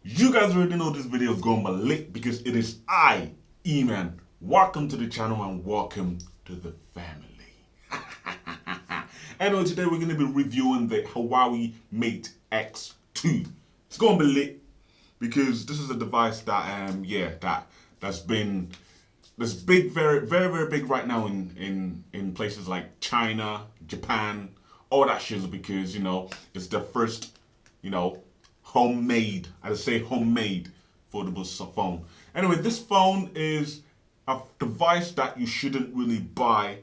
You guys already know this video is going to be lit because it is I, E-Man. Welcome to the channel and welcome to the family. Anyway, today we're going to be reviewing the Huawei Mate X2. It's going to be lit because this is a device that that's big, very big right now in places like China, Japan, all that shit because it's the first homemade, I say homemade foldable phone. Anyway, this phone is a device that you shouldn't really buy,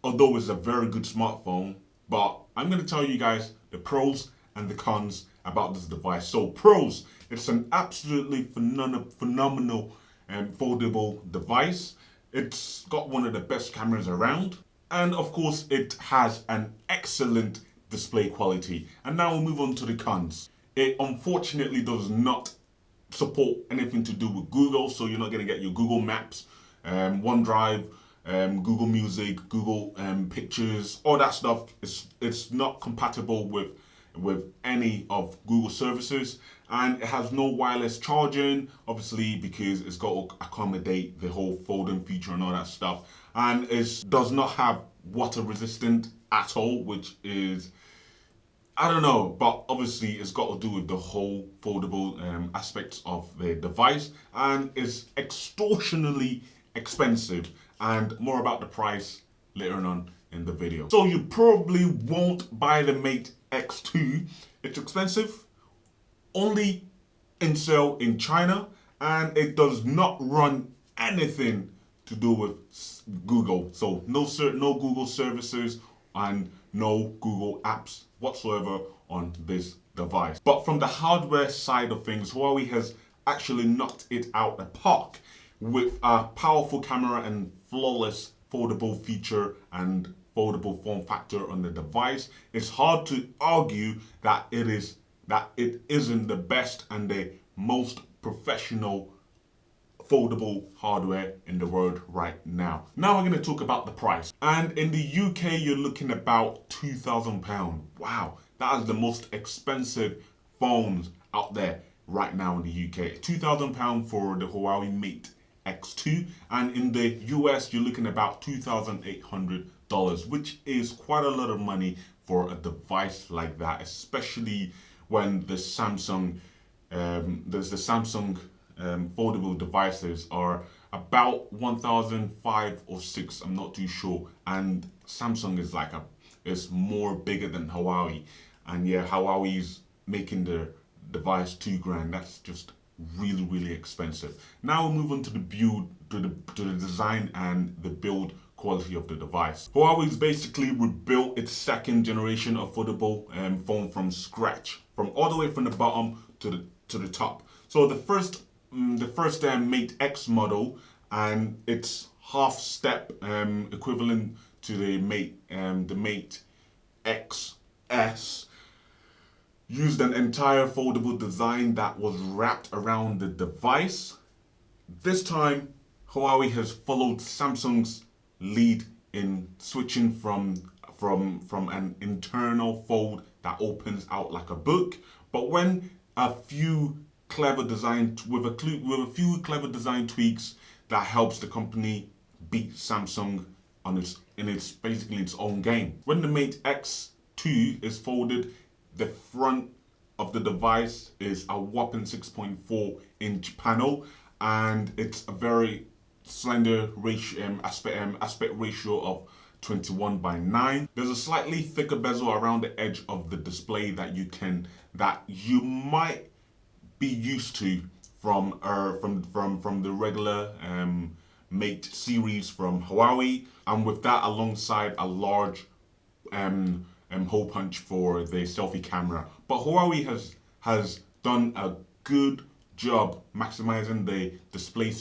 although it's a very good smartphone. But I'm going to tell you guys the pros and the cons about this device. So pros, it's an absolutely phenomenal foldable device. It's got one of the best cameras around. And of course, it has an excellent display quality. And now we'll move on to the cons. It unfortunately does not support anything to do with Google, so you're not going to get your Google Maps, OneDrive, Google Music, Google Pictures, all that stuff. It's not compatible with any of Google services, and it has no wireless charging, obviously because it's got to accommodate the whole folding feature and all that stuff, and it does not have water resistant at all, which is, I don't know, but obviously it's got to do with the whole foldable aspects of the device, and it's extortionately expensive, and more about the price later on in the video. So you probably won't buy the Mate X2. It's expensive, only in sale in China, and it does not run anything to do with Google. So no Google services and no Google apps whatsoever on this device. But from the hardware side of things, Huawei has actually knocked it out the park with a powerful camera and flawless foldable feature and foldable form factor on the device. It's hard to argue that it isn't the best and the most professional foldable hardware in the world right now. Now we're going to talk about the price. And in the UK, you're looking about £2,000. Wow, that is the most expensive phones out there right now in the UK. £2,000 for the Huawei Mate X2. And in the US, you're looking about $2,800, which is quite a lot of money for a device like that, especially when the Samsung foldable devices are about 1,005 or 6, I'm not too sure, and Samsung is more bigger than Huawei, and yeah, Huawei's making the device $2,000. That's just really expensive. Now we'll move on to the build, to the design and the build quality of the device. Huawei's basically rebuilt its second generation of foldable phone from scratch, from all the way from the bottom to the top. So the first Mate X model, and its half step equivalent to the Mate XS, used an entire foldable design that was wrapped around the device. This time, Huawei has followed Samsung's lead in switching from an internal fold that opens out like a book, but when a few clever design few clever design tweaks that helps the company beat Samsung in its own game. When the Mate X2 is folded, the front of the device is a whopping 6.4-inch panel, and it's a very slender aspect ratio of 21:9. There's a slightly thicker bezel around the edge of the display that you might be used to from the regular Mate series from Huawei, and with that alongside a large hole punch for the selfie camera. But Huawei has done a good job maximizing the display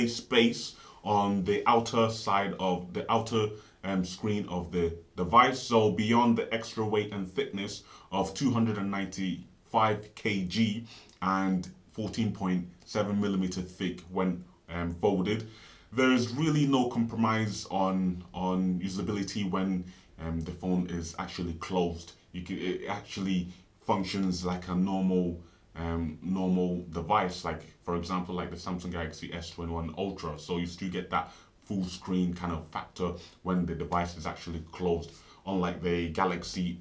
space on the outer side of the outer screen of the device. So beyond the extra weight and thickness of 295 kg and 14.7 millimeter thick when folded, there is really no compromise on usability when the phone is actually closed. It actually functions like a normal normal device, like for example, like the Samsung Galaxy S21 Ultra. So you still get that full screen kind of factor when the device is actually closed, unlike the Galaxy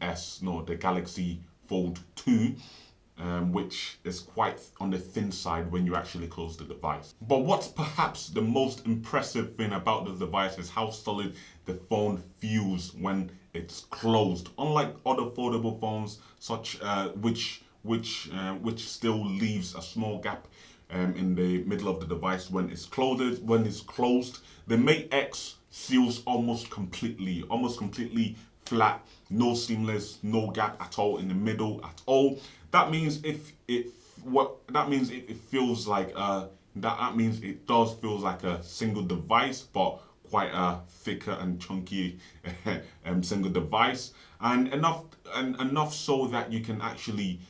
Fold 2, which is quite on the thin side when you actually close the device. But what's perhaps the most impressive thing about this device is how solid the phone feels when it's closed. Unlike other foldable phones, which still leaves a small gap in the middle of the device when it's closed. The Mate X seals almost completely flat, no seamless, no gap at all in the middle at all. That means it feels like that means it does feels like a single device, but quite a thicker and chunky single device, and enough so that you can actually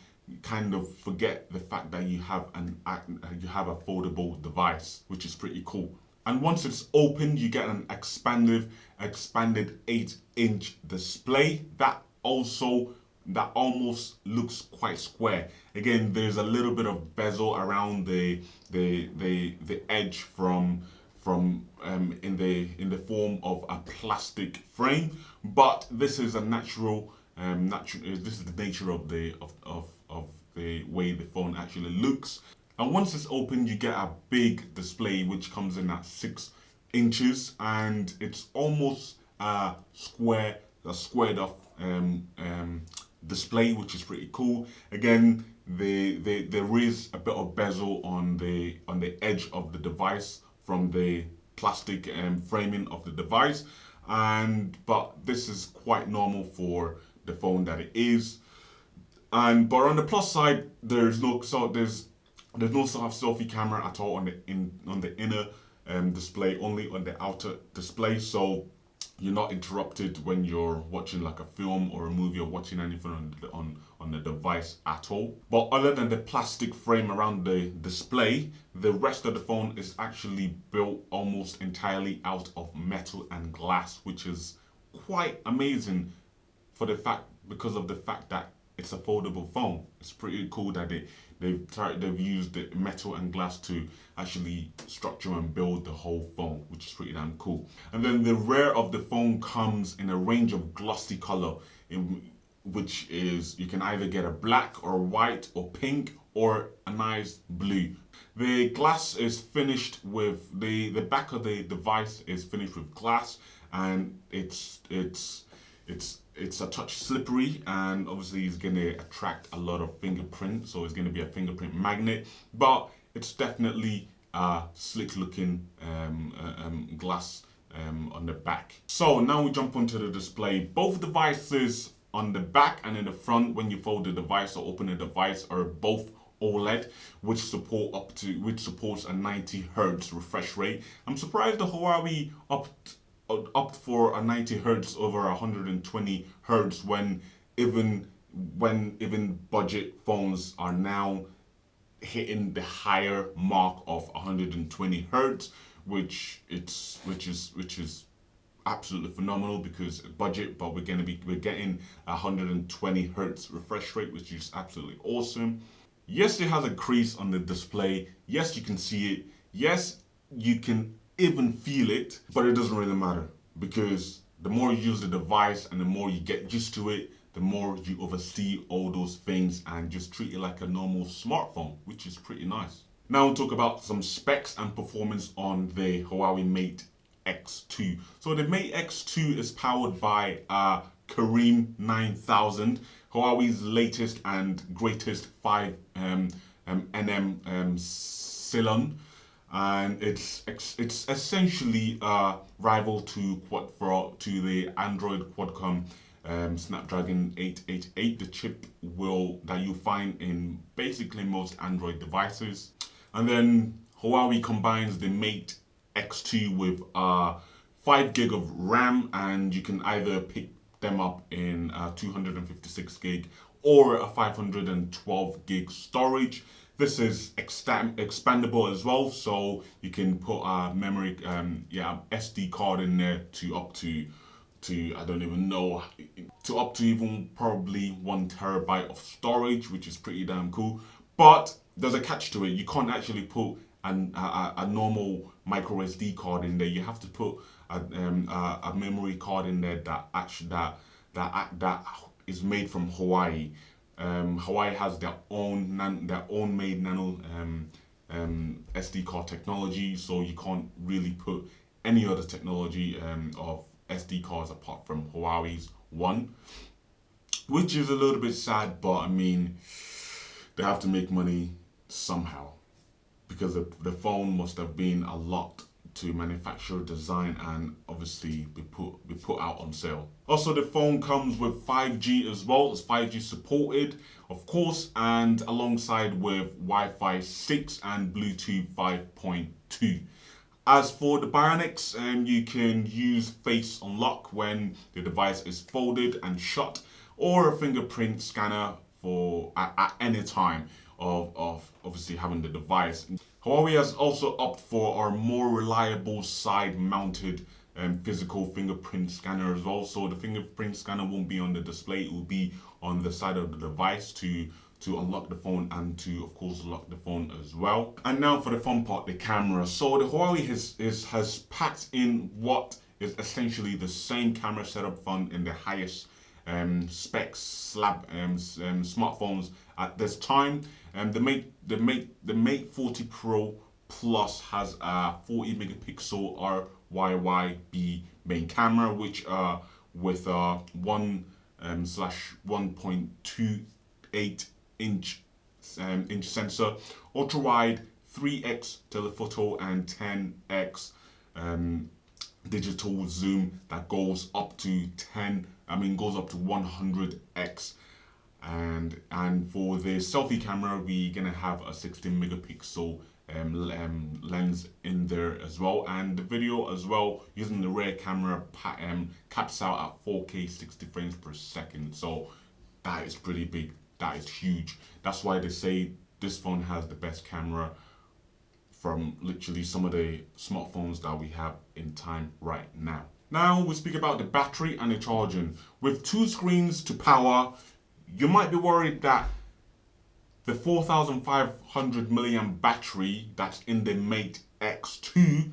kind of forget the fact that you have a foldable device, which is pretty cool. And once it's opened, you get an expanded 8-inch display that almost looks quite square. Again, there's a little bit of bezel around the edge from in the form of a plastic frame, but this is a natural this is the nature of the way the phone actually looks. And once it's open, you get a big display which comes in at 6 inches, and it's almost a squared off display, which is pretty cool. Again, there is a bit of bezel on the edge of the device from the plastic framing of the device, but this is quite normal for the phone that it is. But on the plus side, there's no sort of selfie camera at all on the inner display, only on the outer display. So you're not interrupted when you're watching like a film or a movie or watching anything on the device at all. But other than the plastic frame around the display, the rest of the phone is actually built almost entirely out of metal and glass, which is quite amazing because of the fact that it's a foldable phone. It's pretty cool that they've used the metal and glass to actually structure and build the whole phone, which is pretty damn cool. And then the rear of the phone comes in a range of glossy color, which is you can either get a black or white or pink or a nice blue. The glass is finished with the back of the device is finished with glass, and it's a touch slippery, and obviously it's going to attract a lot of fingerprint, so it's going to be a fingerprint magnet, but it's definitely a slick looking glass on the back. So now we jump onto the display. Both devices on the back and in the front, when you fold the device or open the device, are both OLED, which supports a 90 Hz refresh rate. I'm surprised the Huawei opt for a 90 Hz over 120 Hz when even budget phones are now hitting the higher mark of 120 Hz, which is absolutely phenomenal because budget, but we're getting 120 Hz refresh rate, which is absolutely awesome. Yes, it has a crease on the display. Yes, you can see it. Yes, you can even feel it, but it doesn't really matter because the more you use the device and the more you get used to it, the more you oversee all those things and just treat it like a normal smartphone, which is pretty nice. Now we'll talk about some specs and performance on the Huawei Mate X2. So the Mate X2 is powered by a Kareem 9000, Huawei's latest and greatest 5 nm Ceylon, and it's essentially a rival to the Android Qualcomm Snapdragon 888, the chip that you find in basically most Android devices. And then Huawei combines the Mate X2 with 5 gig of RAM, and you can either pick them up in 256 gig or a 512 gig storage. This is expandable as well, so you can put a memory, SD card in there to up to I don't even know, to up to even probably 1 terabyte of storage, which is pretty damn cool. But there's a catch to it. You can't actually put a normal micro SD card in there. You have to put a memory card in there that actually that is made from Hawaii. Hawaii has their own made nano SD card technology, so you can't really put any other technology of SD cards apart from Huawei's one, which is a little bit sad. But I mean, they have to make money somehow, because the phone must have been a lot to manufacture, design, and obviously be put out on sale. Also, the phone comes with 5G as well. It's 5G supported, of course, and alongside with Wi-Fi 6 and Bluetooth 5.2. As for the Bionics, you can use face unlock when the device is folded and shut, or a fingerprint scanner for at any time of obviously having the device. Huawei has also opted for our more reliable side-mounted physical fingerprint scanner as well. So the fingerprint scanner won't be on the display; it will be on the side of the device to unlock the phone and to, of course, lock the phone as well. And now for the fun part, the camera. So the Huawei has packed in what is essentially the same camera setup found in the highest specs smartphones at this time. The Mate 40 Pro Plus has a 40 megapixel RYYB main camera, which with a 1/1.28 inch sensor, ultra wide, 3x telephoto, and 10x digital zoom that goes up to 100x. And for the selfie camera, we're gonna have a 16 megapixel lens in there as well, and the video as well, using the rear camera, caps out at 4K 60 frames per second. So that is pretty big. That is huge. That's why they say this phone has the best camera from literally some of the smartphones that we have in time right now. Now we speak about the battery and the charging. With 2 screens to power, you might be worried that the 4,500 milliamp battery that's in the Mate X2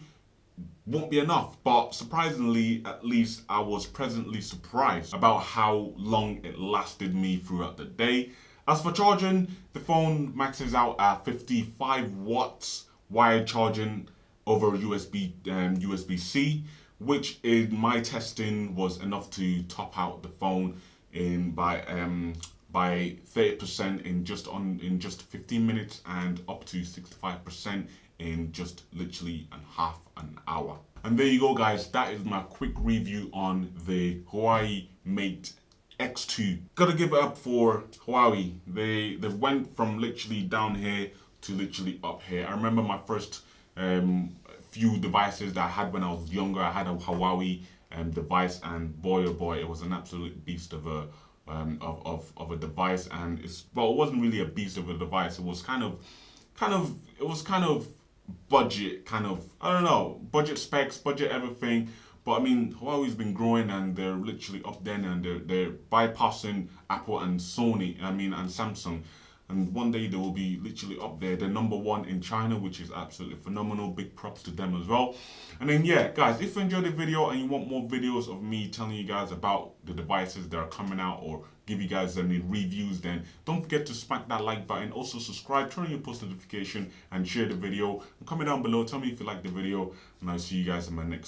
won't be enough. But surprisingly, at least I was pleasantly surprised about how long it lasted me throughout the day. As for charging, the phone maxes out at 55 watts wired charging over USB-C, which in my testing was enough to top out the phone by 30% in just 15 minutes, and up to 65% in just literally half an hour. And there you go, guys. That is my quick review on the Huawei Mate X2. Gotta give it up for Huawei. They went from literally down here to literally up here. I remember my first few devices that I had when I was younger. I had a Huawei device, and boy oh boy, it was an absolute beast of a device. And it wasn't really a beast of a device. It was kind of budget, I don't know, budget specs, budget everything. But I mean, Huawei's been growing, and they're literally up there, and they're bypassing Apple and Sony, and Samsung. And one day they will be literally up there. They're #1 in China, which is absolutely phenomenal. Big props to them as well. And then yeah, guys, if you enjoyed the video and you want more videos of me telling you guys about the devices that are coming out, or give you guys any reviews, then don't forget to smack that like button. Also subscribe, turn on your post notification, and share the video. And comment down below, tell me if you like the video, and I'll see you guys in my next